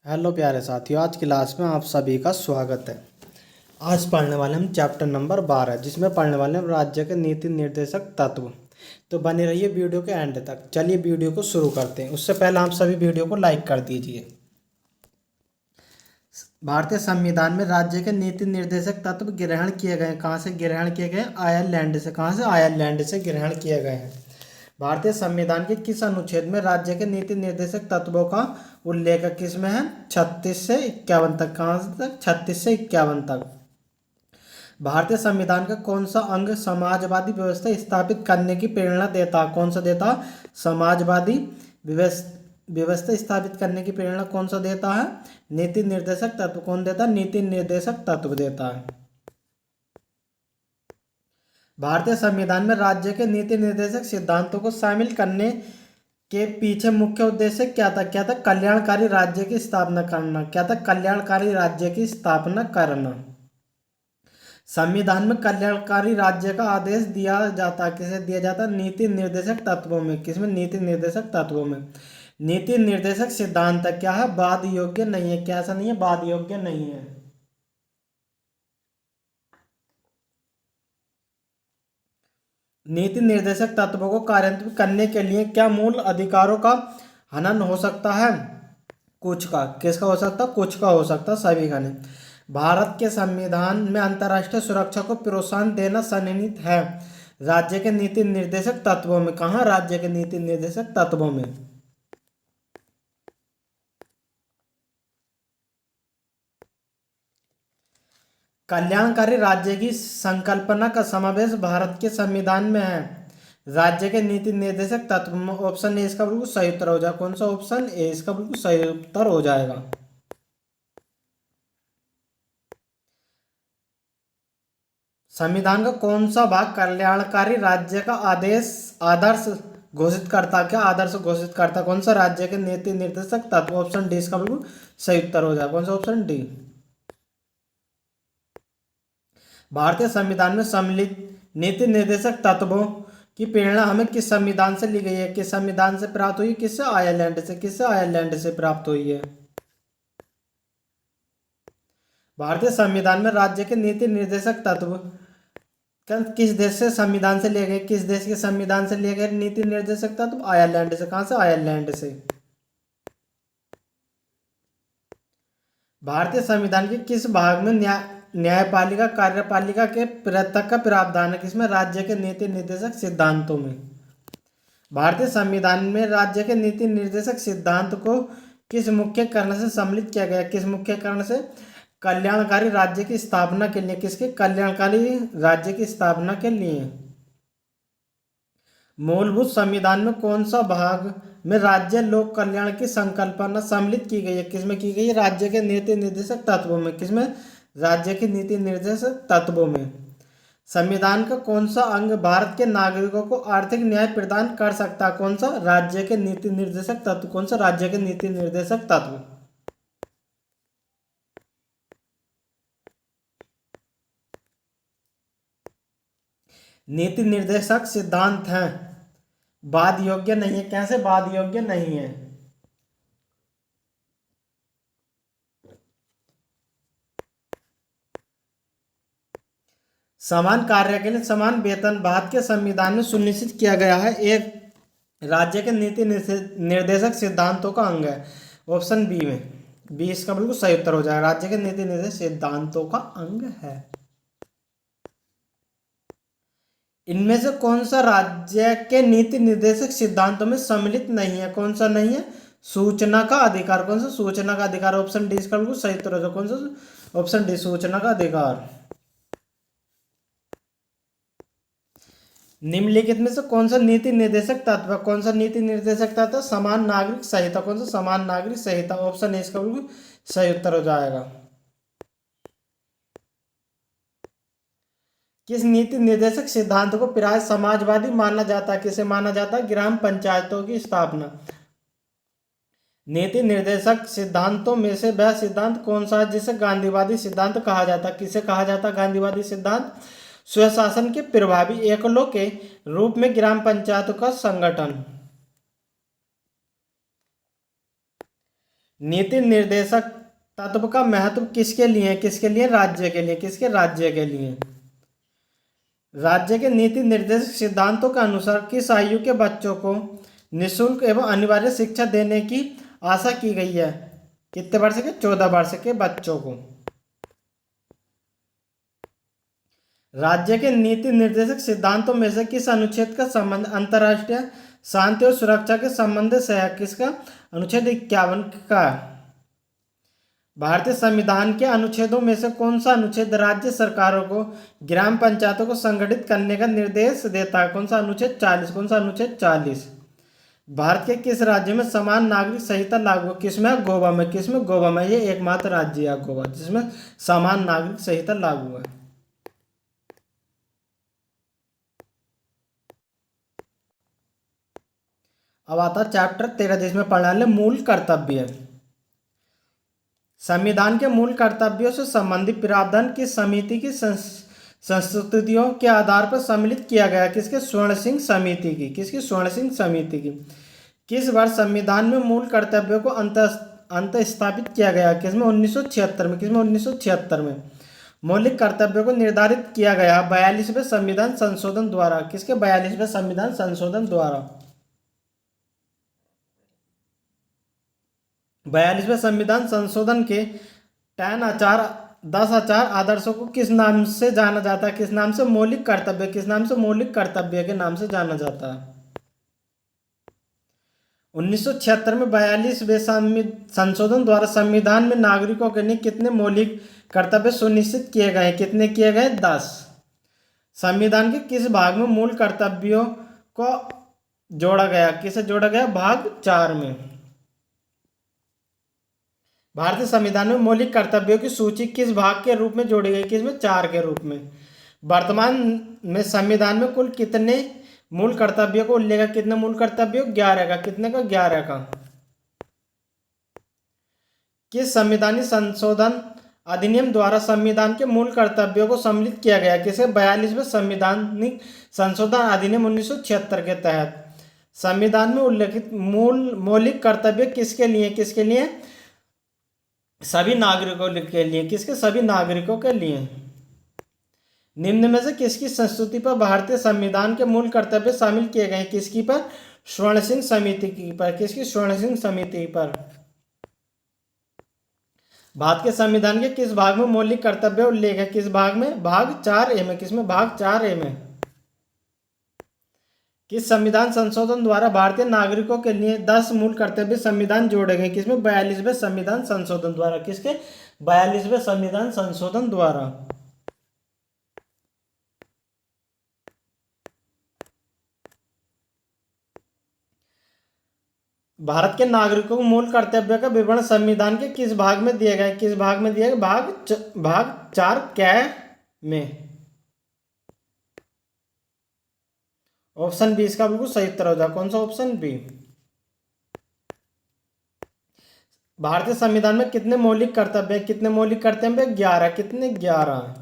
Hello प्यारे साथियों, आज की क्लास में आप सभी का स्वागत है। आज पढ़ने वाले हम चैप्टर नंबर 12 जिसमें पढ़ने वाले हम राज्य के नीति निर्देशक तत्व। तो बने रहिए वीडियो के एंड तक। चलिए वीडियो को शुरू करते हैं। उससे पहले आप सभी वीडियो को लाइक कर दीजिए। भारतीय संविधान में राज्य के नीति निर्देशक तत्व ग्रहण किए गए हैं। कहाँ से ग्रहण किए गए हैं? आयरलैंड से। कहाँ से? आयरलैंड से ग्रहण किए गए हैं। भारतीय संविधान के किस अनुच्छेद में राज्य के नीति निर्देशक तत्वों का उल्लेख किस में है? 36 से 51 तक। कहाँ तक? 36 से 51 तक। भारतीय संविधान का कौन सा अंग समाजवादी व्यवस्था स्थापित करने की प्रेरणा देता? कौन सा देता? समाजवादी व्यवस्था स्थापित करने की प्रेरणा कौन सा देता है? नीति निर्देशक तत्व। कौन देता? नीति निर्देशक तत्व देता है। भारतीय संविधान में राज्य के नीति निर्देशक सिद्धांतों को शामिल करने के पीछे मुख्य उद्देश्य क्या था? क्या था? कल्याणकारी राज्य की स्थापना करना। क्या था? कल्याणकारी राज्य की स्थापना करना। संविधान में कल्याणकारी राज्य का आदेश दिया जाता। किसे दिया जाता? नीति निर्देशक तत्वों में। किसमें? नीति निर्देशक तत्वों में। नीति निर्देशक सिद्धांत क्या है? वाद योग्य नहीं है। कैसा नहीं है? वाद योग्य नहीं है। नीति निर्देशक तत्वों को कार्यान्वित करने के लिए क्या मूल अधिकारों का हनन हो सकता है? कुछ का। किसका हो सकता? कुछ का हो सकता, सभी का नहीं। भारत के संविधान में अंतर्राष्ट्रीय सुरक्षा को प्रोत्साहन देना सन्निहित है राज्य के नीति निर्देशक तत्वों में। कहाँ? राज्य के नीति निर्देशक तत्वों में। कल्याणकारी राज्य की संकल्पना का समावेश भारत के संविधान में है राज्य के नीति निर्देशक तत्व में। ऑप्शन ए इसका बिल्कुल सही उत्तर हो जाएगा। कौन सा? ऑप्शन ए इसका बिल्कुल सही उत्तर हो जाएगा। संविधान का कौन सा भाग कल्याणकारी राज्य का आदर्श घोषित करता? क्या आदर्श घोषित करता? कौन सा? राज्य के नीति निर्देशक तत्व। ऑप्शन डी इसका बिल्कुल सही उत्तर हो जाएगा। कौन सा? Option D. भारतीय संविधान में सम्मिलित नीति निर्देशक तत्वों की प्रेरणा हमें किस संविधान से ली गई है? किस संविधान से प्राप्त हुई? किससे? आयरलैंड से। किससे? आयरलैंड से प्राप्त हुई है। भारतीय संविधान में राज्य के नीति निर्देशक तत्व किस देश से संविधान से लिए गए? किस देश के संविधान से लिए गए नीति निर्देशक तत्व? आयरलैंड से। कहां से? आयरलैंड से। भारतीय संविधान के किस भाग में न्यायपालिका कार्यपालिका के पृथक का प्रावधान है? किसमें? राज्य के नीति निर्देशक सिद्धांतों में। भारतीय संविधान में राज्य के नीति निर्देशक सिद्धांत को किस मुख्य कारण से सम्मिलित किया गया? किस मुख्य कारण से? कल्याणकारी राज्य की स्थापना के लिए। किसके? कल्याणकारी राज्य की स्थापना के लिए। मूलभूत संविधान में कौन सा भाग में राज्य लोक कल्याण की संकल्पना सम्मिलित की गई है? किसमें की गई है? राज्य के नीति निर्देशक तत्वों में। किसमें? राज्य के नीति निर्देशक तत्वों में। संविधान का कौन सा अंग भारत के नागरिकों को आर्थिक न्याय प्रदान कर सकता है? कौन सा? राज्य के नीति निर्देशक तत्व। कौन सा? राज्य के नीति निर्देशक तत्व। नीति निर्देशक सिद्धांत हैं, वाद योग्य नहीं है। कैसे वाद योग्य नहीं है? समान कार्य के लिए समान वेतन भारत के संविधान में सुनिश्चित किया गया है। एक राज्य के नीति निर्देशक सिद्धांतों का अंग है। ऑप्शन बी में। बी इसका बिल्कुल सही उत्तर हो जाएगा। राज्य के नीति निर्देशक सिद्धांतों का अंग है। इनमें से कौन सा राज्य के नीति निर्देशक सिद्धांतों में सम्मिलित नहीं है? कौन सा नहीं है? सूचना का अधिकार। कौन सा? सूचना का अधिकार। ऑप्शन डी इसका बिल्कुल सही उत्तर हो जाएगा। कौन सा? ऑप्शन डी, सूचना का अधिकार। निम्नलिखित में से कौन सा नीति निर्देशक तत्व? कौन सा नीति निर्देशक तत्व? समान नागरिक संहिता। कौन सा? समान नागरिक संहिता। ऑप्शन ए इसका बिल्कुल सही उत्तर हो जाएगा। किस नीति निर्देशक सिद्धांत को प्राय समाजवादी माना जाता है? किसे माना जाता है? ग्राम पंचायतों की स्थापना। नीति निर्देशक सिद्धांतों में से वह सिद्धांत कौन सा है जिसे गांधीवादी सिद्धांत कहा जाता है? किसे कहा जाता है गांधीवादी सिद्धांत? स्वशासन के प्रभावी एकलों के रूप में ग्राम पंचायतों का संगठन। नीति निर्देशक तत्व का महत्व किसके लिए है? किसके लिए? राज्य के लिए। किसके? राज्य के लिए। राज्य के नीति निर्देशक सिद्धांतों के अनुसार किस आयु के बच्चों को निःशुल्क एवं अनिवार्य शिक्षा देने की आशा की गई है? कितने वर्ष के? 14 वर्ष के बच्चों को। राज्य के नीति निर्देशक सिद्धांतों में से किस अनुच्छेद का संबंध अंतर्राष्ट्रीय शांति और सुरक्षा के संबंध से है? किसका? अनुच्छेद 51 का। भारतीय संविधान के अनुच्छेदों में से कौन सा अनुच्छेद राज्य सरकारों को ग्राम पंचायतों को संगठित करने का निर्देश देता है? कौन सा? अनुच्छेद 40। कौन सा? अनुच्छेद 40। भारत के किस राज्य में समान नागरिक संहिता लागू है? किसमें? गोवा में। किसमें? गोवा में। ये एकमात्र राज्य है गोवा जिसमें समान नागरिक संहिता लागू है। अब आता चैप्टर 13 जिसमें पढ़ना है मूल कर्तव्य। संविधान के मूल कर्तव्यों से संबंधित प्रावधान किस समिति की संस्तुतियों के आधार पर सम्मिलित किया गया? किसके? स्वर्ण सिंह समिति की। किसकी? स्वर्ण सिंह समिति की। किस वर्ष संविधान में मूल कर्तव्यों को अंत स्थापित किया गया? किसमें? 1976 में। किसमें? 1976 में। मौलिक कर्तव्यों को निर्धारित किया गया 42वें संविधान संशोधन द्वारा। किसके? 42वें संविधान संशोधन द्वारा। 42वें संविधान संशोधन के 10 आचार आदर्शों को किस नाम से जाना जाता है? किस नाम से? मौलिक कर्तव्य। किस नाम से? मौलिक कर्तव्य के नाम से जाना जाता है। 1976 में 42वें संशोधन द्वारा संविधान में नागरिकों के लिए कितने मौलिक कर्तव्य सुनिश्चित किए गए? कितने किए गए? 10। संविधान के किस भाग में मूल कर्तव्यों को जोड़ा गया? किसे जोड़ा गया? भाग 4 में। भारतीय संविधान में मौलिक कर्तव्यों की सूची किस भाग के रूप में जोड़ी गई? किसमें? 4 के रूप में। वर्तमान में संविधान में कुल कितने मूल कर्तव्यों को उल्लेख है? कितने मूल कर्तव्यों? 11 का। कितने का? 11 का। किस संविधानिक संशोधन अधिनियम द्वारा संविधान के मूल कर्तव्यों को सम्मिलित किया गया? किसे? 42वें संविधानिक संशोधन अधिनियम 1976 के तहत। संविधान में उल्लेखित मौलिक कर्तव्य किसके लिए? किसके लिए? सभी नागरिकों के लिए। किसके? सभी नागरिकों के लिए। निम्न में से किसकी संस्तुति पर भारतीय संविधान के मूल कर्तव्य शामिल किए गए? किसकी पर? स्वर्ण सिंह समिति की पर। किसकी? स्वर्ण सिंह समिति पर। भारत के संविधान के किस भाग में मौलिक कर्तव्य उल्लेख है? किस भाग में? भाग 4A में। किसमें? भाग 4A में। किस संविधान संशोधन द्वारा भारतीय नागरिकों के लिए 10 मूल कर्तव्य संविधान जोड़े गए? किसमें? 42वें संविधान संशोधन द्वारा। किसके? 42वें संविधान संशोधन द्वारा। भारत के नागरिकों को मूल कर्तव्य का विवरण संविधान के किस भाग में दिए गए? किस भाग में दिए गए? भाग 4 में। ऑप्शन बी इसका बिल्कुल सही उत्तर हो जाए। कौन सा? Option B. भारतीय संविधान में कितने मौलिक कर्तव्य? कितने मौलिक कर्तव्य? 11। कितने? 11।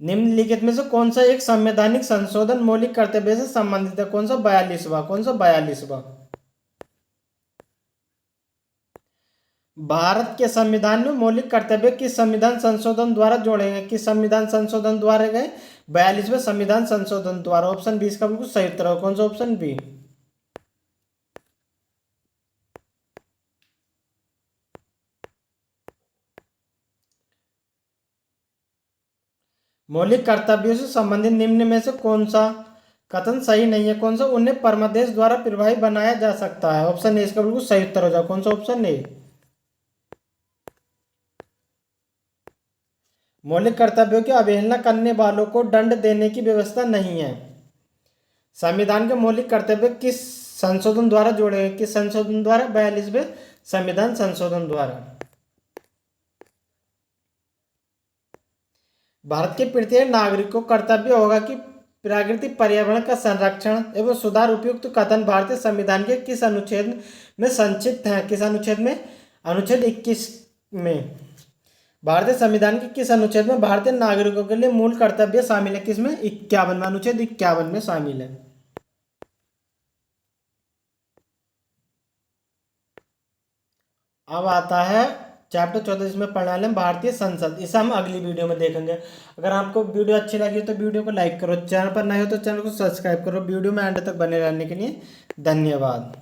निम्नलिखित में से कौन सा एक संवैधानिक संशोधन मौलिक कर्तव्य से संबंधित है? कौन सा? 42वां। कौन सा? 42वां। भारत के संविधान में मौलिक कर्तव्य किस संविधान संशोधन द्वारा जोड़े गए? किस संविधान संशोधन द्वारा गए? 42वें संविधान संशोधन द्वारा। ऑप्शन बी इसका बिल्कुल सही उत्तर है। कौन सा? Option B. मौलिक कर्तव्यों से संबंधित निम्न में से कौन सा कथन सही नहीं है? कौन सा? उन्हें परमादेश द्वारा प्रभावी बनाया जा सकता है। ऑप्शन ए इसका बिल्कुल सही उत्तर हो जाए। कौन सा? Option A. मौलिक कर्तव्यों की अवहेलना करने वालों को दंड देने की व्यवस्था नहीं है। संविधान के मौलिक कर्तव्य किस संशोधन द्वारा जोड़े गए? किस संशोधन द्वारा? 42वें संविधान संशोधन द्वारा। भारत के प्रत्येक नागरिक को कर्तव्य होगा कि प्राकृतिक पर्यावरण का संरक्षण एवं सुधार। उपयुक्त कथन भारतीय संविधान के किस अनुच्छेद में संक्षिप्त है? किस अनुच्छेद में? अनुच्छेद 21 में। भारतीय संविधान के किस अनुच्छेद में भारतीय नागरिकों के लिए मूल कर्तव्य शामिल है? किसमें? 51 में। अनुच्छेद 51 में शामिल है। अब आता है चैप्टर 14, जिसमें पढ़ने वाले हैं भारतीय संसद। इसे हम अगली वीडियो में देखेंगे। अगर आपको वीडियो अच्छी लगी तो वीडियो को लाइक करो, चैनल पर नए हो तो चैनल को सब्सक्राइब करो। वीडियो में एंड तक बने रहने के लिए धन्यवाद।